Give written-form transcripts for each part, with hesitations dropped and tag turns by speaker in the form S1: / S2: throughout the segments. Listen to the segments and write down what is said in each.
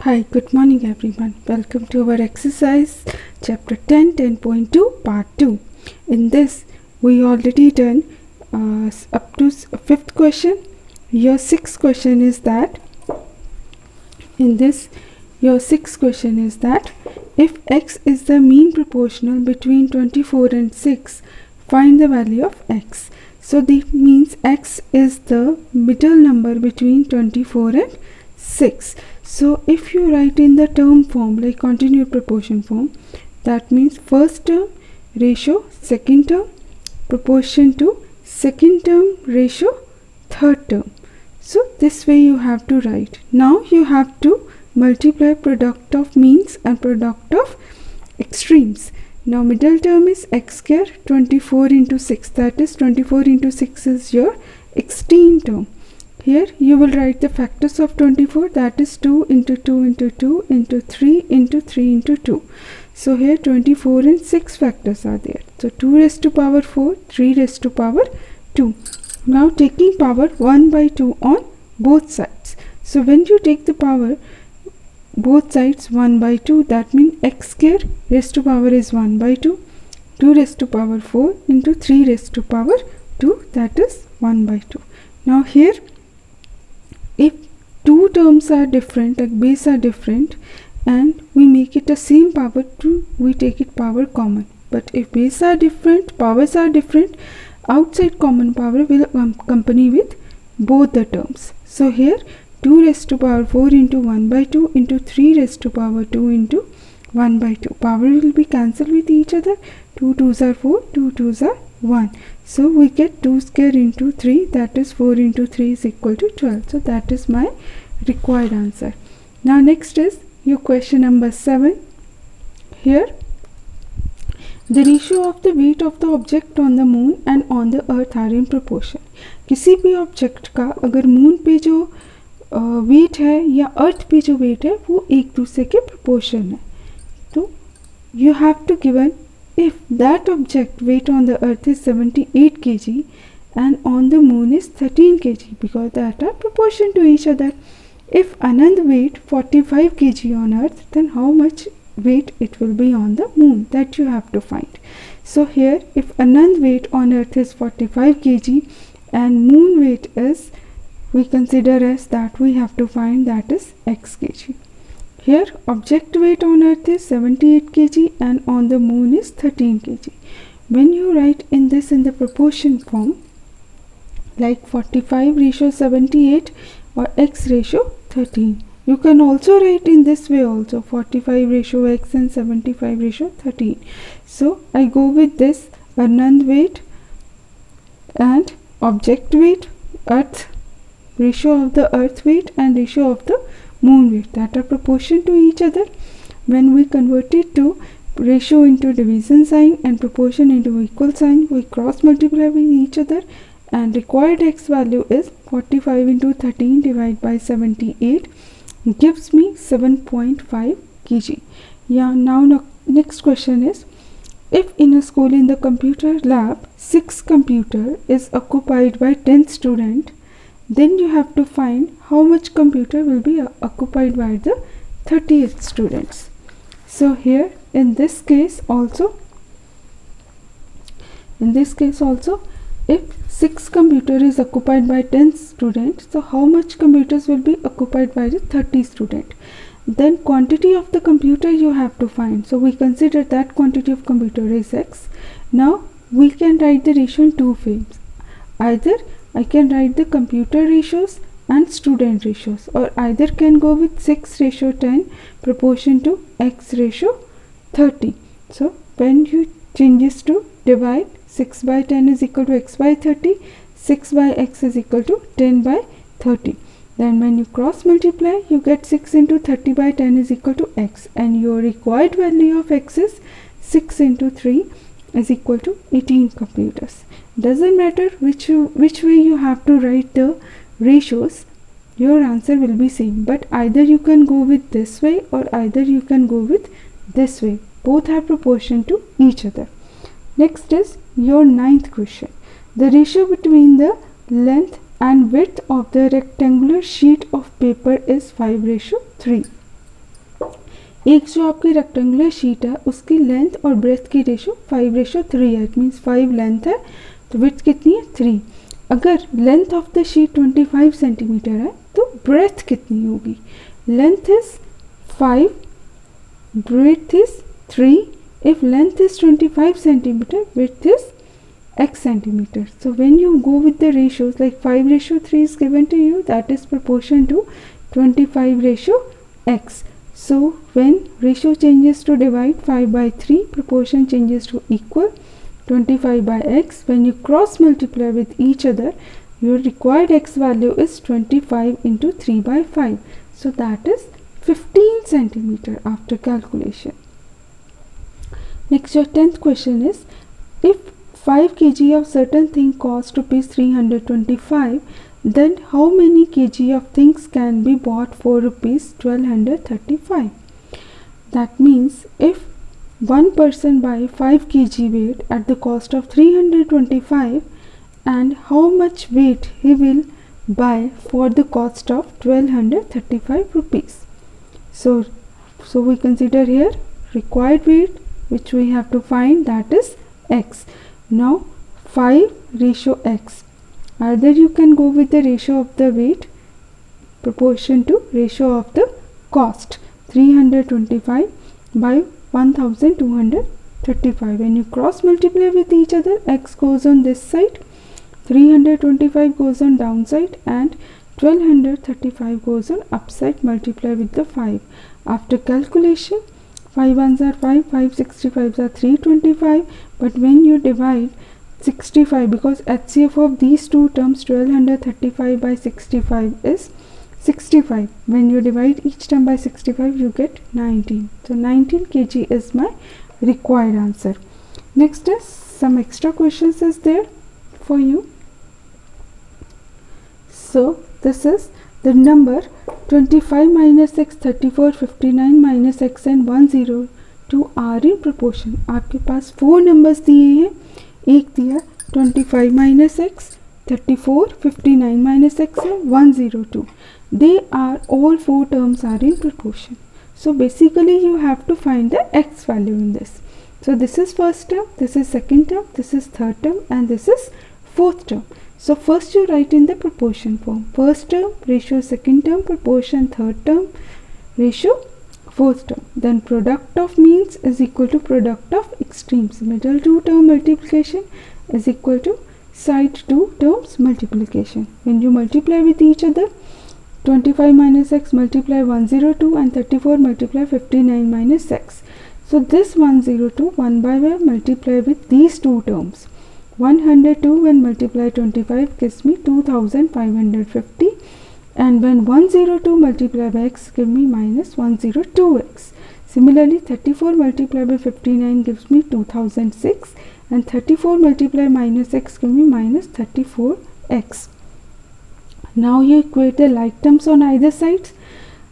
S1: Hi, good morning everyone. Welcome to our exercise chapter 10, 10.2 part 2. In this we already done up to fifth question. Your sixth question is that if x is the mean proportional between 24 and 6, find the value of x. So that means x is the middle number between 24 and 6. So if you write in the term form like continued proportion form, that means first term ratio second term proportion to second term ratio third term. So this way you have to write. Now you have to multiply product of means and product of extremes. Now middle term is x square 24 into 6, that is 24 into 6 is your extreme term. Here you will write the factors of 24, that is 2 into 2 into 2 into 3 into 3 into 2. So here 24 and 6 factors are there. So 2 raised to power 4, 3 raised to power 2. Now taking power 1 by 2 on both sides. So when you take the power both sides 1 by 2, that means x square raised to power is 1 by 2, 2 raised to power 4 into 3 raised to power 2, that is 1 by 2. Now here if two terms are different, like base are different, and we make it a same power 2, we take it power common. But if base are different, powers are different, outside common power will accompany with both the terms. So here 2 raised to power 4 into 1 by 2 into 3 raised to power 2 into 1 by 2. Power will be cancelled with each other. 2 2s are 4, 2 2s are 1. So we get 2 square into 3, that is 4 into 3 is equal to 12. So that is my required answer. Now next is your question number 7. Here the ratio of the weight of the object on the moon and on the earth are in proportion. किसी भी object का अगर moon पे जो wait है या अर्थ पे जो वेट है वो एक दूसरे के प्रोपोर्शन है. तो you have to given if that object weight on the earth is 78 kg and on the moon is 13 kg, because that are proportion to each other. If Anand weight 45 kg on earth, then how much weight it will be on the moon, that you have to find. So here if Anand weight on earth is 45 kg and moon weight is, we consider as that we have to find, that is x kg. Here object weight on earth is 78 kg and on the moon is 13 kg. When you write in this in the proportion form like 45 ratio 78 or x ratio 13, you can also write in this way also, 45 ratio x and 75 ratio 13. So I go with this Anand weight and object weight, earth ratio of the earth weight and ratio of the moon weight, that are proportion to each other. When we convert it to ratio into division sign and proportion into equal sign, we cross multiply with each other, and required x value is 45 into 13 divided by 78 gives me 7.5 kg. Yeah, now next question is, if in a school in the computer lab 6 computer is occupied by 10 students, then you have to find how much computer will be occupied by the 30th students. So here in this case also if 6 computer is occupied by 10 students, so how much computers will be occupied by the 30 student, then quantity of the computer you have to find. So we consider that quantity of computer is x. Now we can write the ratio in two ways. Either I can write the computer ratios and student ratios, or either can go with 6 ratio 10 proportion to x ratio 30. So when you changes to divide, 6 by 10 is equal to x by 30, 6 by x is equal to 10 by 30. Then when you cross multiply, you get 6 into 30 by 10 is equal to x, and your required value of x is 6 into 3 is equal to 18 computers. Doesn't matter which way you have to write the ratios, your answer will be same. But either you can go with this way or either you can go with this way. Both have proportion to each other. Next is your 9th question. The ratio between the length and width of the rectangular sheet of paper is 5:3. एक जो आपकी rectangular sheet है उसकी length और breath की ratio 5:3 है, it means 5 length है तो विड्थ कितनी है 3। अगर length of the sheet 25 centimetre है तो ब्रेथ कितनी होगी, length is 5, breadth is 3. If length is 25 centimeter, width is x centimeter. So when you go with the ratios like 5:3 is given to you, that is proportion to 25:x. So when ratio changes to divide 5/3, proportion changes to equal 25/x. When you cross multiply with each other, your required x value is 25 into 3/5. So that is 15 centimeter after calculation. Next, your 10th question is, if 5 kg of certain thing cost rupees 325, then how many kg of things can be bought for rupees 1235? That means if one person buy 5 kg weight at the cost of 325, and how much weight he will buy for the cost of 1235 rupees. So we consider here required weight which we have to find, that is x. Now 5:x. Either you can go with the ratio of the weight proportion to ratio of the cost, 325 by 1235. When you cross multiply with each other, x goes on this side, 325 goes on downside, and 1235 goes on upside. Multiply with the 5. After calculation, 5 ones are 5, 5 65s are 325, but when you divide 65, because HCF of these two terms 1235 by 65 is 65, when you divide each term by 65 you get 19. So 19 kg is my required answer. Next is some extra questions is there for you. So this is the number 25 minus x, 34, 59 minus x and 102 are in proportion. आपके पास 4 numbers दिए हैं, एक दिया 25 minus x, 34, 59 minus x and 102. They are all 4 terms are in proportion. So basically you have to find the x value in this. So this is first term, this is second term, this is third term and this is fourth term. So first you write in the proportion form. First term ratio second term, proportion third term, ratio fourth term. Then product of means is equal to product of extremes. Middle two term multiplication is equal to side two terms multiplication. When you multiply with each other, 25 minus x multiply 102 and 34 multiply 59 minus x. So this 102 1 by 1 multiply with these two terms. 102 when multiply 25 gives me 2550, and when 102 multiply by x give me minus 102x. Similarly 34 multiply by 59 gives me 2006 and 34 multiply minus x give me minus 34x. Now you equate the like terms on either sides.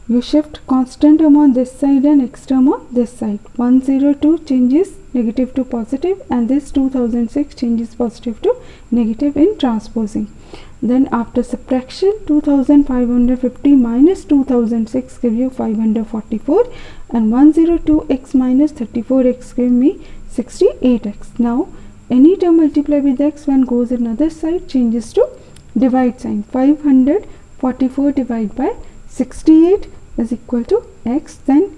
S1: You shift constant term on this side and x term on this side. 102 changes negative to positive and this 2006 changes positive to negative in transposing. Then after subtraction, 2550 minus 2006 give you 544 and 102x minus 34x give me 68x. Now any term multiply with x when goes in other side changes to divide sign. 544 divided by 68 is equal to x. Then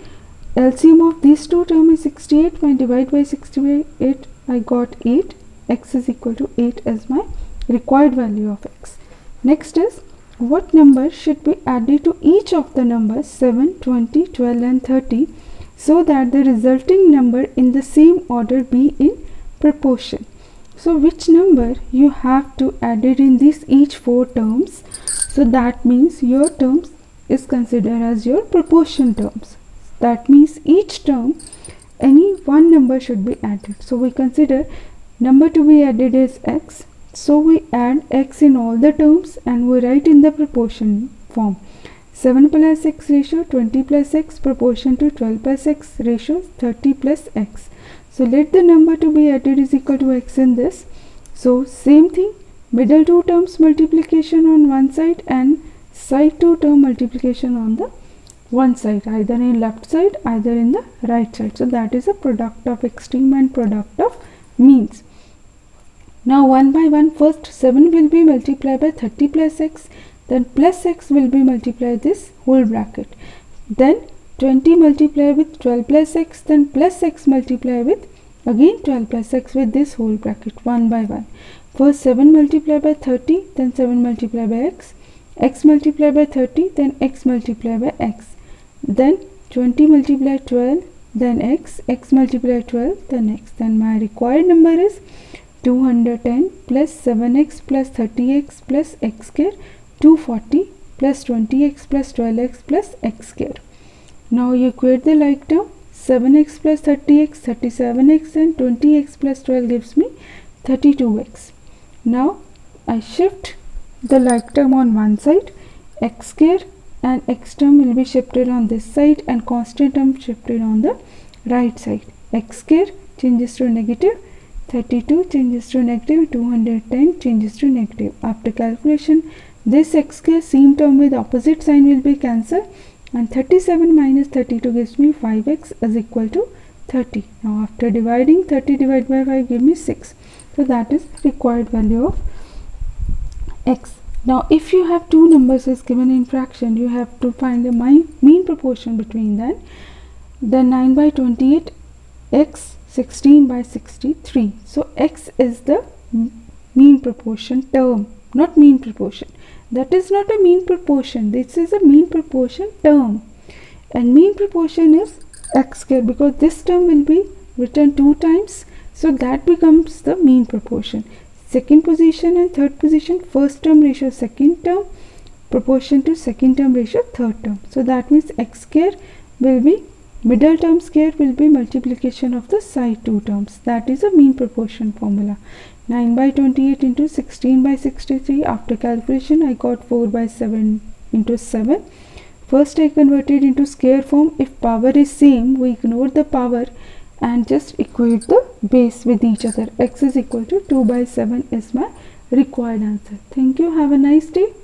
S1: LCM of these two terms is 68. When divide by 68 I got 8. X is equal to 8 as my required value of x. Next is, what number should be added to each of the numbers 7, 20, 12 and 30 so that the resulting number in the same order be in proportion. So which number you have to add it in these each 4 terms. So that means your terms is considered as your proportion terms. That means each term any one number should be added. So we consider number to be added is x. So we add x in all the terms and we write in the proportion form. 7 plus x ratio 20 plus x proportion to 12 plus x ratio 30 plus x. So let the number to be added is equal to x in this. So same thing, middle two terms multiplication on one side and side two term multiplication on the one side, either in left side, either in the right side. So that is a product of extreme and product of means. Now one by one, first 7 will be multiplied by 30 plus x, then plus x will be multiplied this whole bracket, then 20 multiply with 12 plus x, then plus x multiply with again 12 plus x with this whole bracket, one by one. First 7 multiplied by 30, then 7 multiplied by x multiplied by 30, then x multiplied by x, then 20 multiplied 12, then x multiplied 12, then x. Then my required number is 210 plus 7x plus 30x plus x square, 240 plus 20x plus 12x plus x square. Now you equate the like term, 7x plus 30x, 37x, and 20x plus 12 gives me 32x. Now I shift the like term on one side, x square and x term will be shifted on this side and constant term shifted on the right side. X square changes to negative, 32 changes to negative, 210 changes to negative. After calculation, this x square same term with opposite sign will be cancelled, and 37 minus 32 gives me 5x is equal to 30. Now after dividing, 30 divided by 5 give me 6. So that is required value of x. Now if you have two numbers is given in fraction, you have to find the mean proportion between them. Then 9 by 28, x 16 by 63. So x is the mean proportion term, not mean proportion. That is not a mean proportion, this is a mean proportion term, and mean proportion is x square, because this term will be written two times, so that becomes the mean proportion. Second position and third position, first term ratio second term, proportion to second term ratio third term. So that means x square will be, middle term square will be multiplication of the side two terms. That is a mean proportion formula. 9 by 28 into 16 by 63. After calculation, I got 4 by 7 into 7. First I converted into square form. If power is same, we ignore the power and just equate the base with each other. X is equal to 2 by 7 is my required answer. Thank you. Have a nice day.